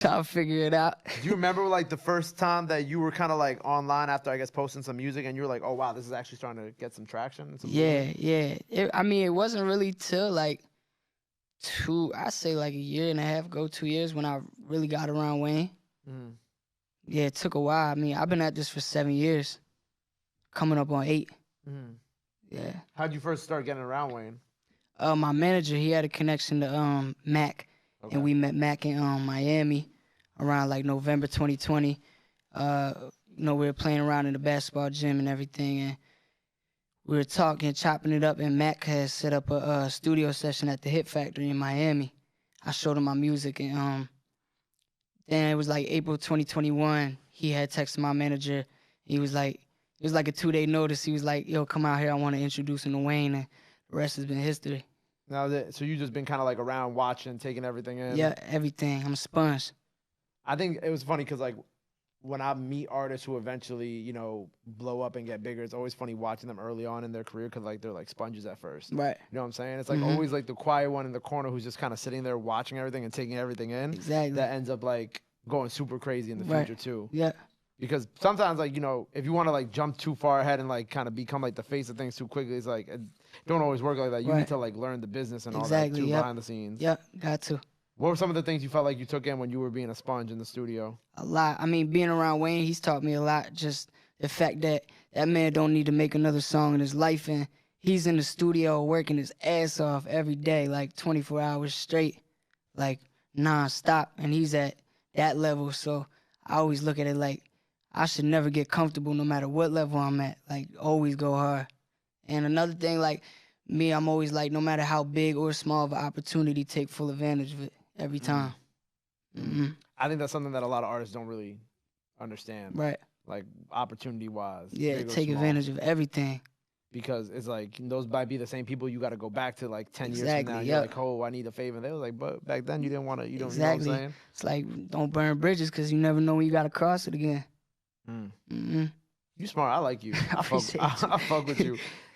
trying to figure it out. Do you remember like the first time that you were kind of like online after I guess posting some music and you were like, oh wow, this is actually starting to get some traction and some movement? Yeah. I mean, it wasn't really till like I say like a year and a half ago, 2 years when I really got around Wayne. Mm-hmm. Yeah, it took a while. I mean, I've been at this for 7 years, coming up on 8. Mm-hmm. Yeah. How'd you first start getting around Wayne? My manager, he had a connection to Mac, Okay. and we met Mac in Miami around like November 2020. We were playing around in the basketball gym and everything, and we were talking, chopping it up, and Mac had set up a studio session at the Hit Factory in Miami. I showed him my music, and then it was like April 2021. He had texted my manager. He was like, it was like a 2-day notice. He was like, yo, come out here. I want to introduce him to Wayne, and the rest has been history. Now so you just been kind of like around watching, taking everything in? Yeah, everything. I'm a sponge. I think it was funny because like when I meet artists who eventually, blow up and get bigger, it's always funny watching them early on in their career because like they're like sponges at first. Right. You know what I'm saying? It's like always like the quiet one in the corner who's just kind of sitting there watching everything and taking everything in. Exactly. That ends up like going super crazy in the future too. Yeah. Because sometimes like, if you want to like jump too far ahead and like kind of become like the face of things too quickly, it's like it don't always work like that. You need to like learn the business and all that too behind the scenes. Yep, got to. What were some of the things you felt like you took in when you were being a sponge in the studio? A lot. I mean, being around Wayne, he's taught me a lot. Just the fact that that man don't need to make another song in his life, and he's in the studio working his ass off every day, like 24 hours straight, like non-stop, and he's at that level. So I always look at it like I should never get comfortable no matter what level I'm at. Like, always go hard. And another thing, like me, I'm always like, no matter how big or small of an opportunity, take full advantage of it every time. I think that's something that a lot of artists don't really understand. Right. Like opportunity-wise. Yeah, take advantage of everything. Because it's like those might be the same people you got to go back to like 10 years from now. Yep. You're like, oh, I need a favor. And they were like, but back then you didn't want to, you don't know what I'm saying? It's like, don't burn bridges because you never know when you got to cross it again. You smart. I like you. I fuck with you.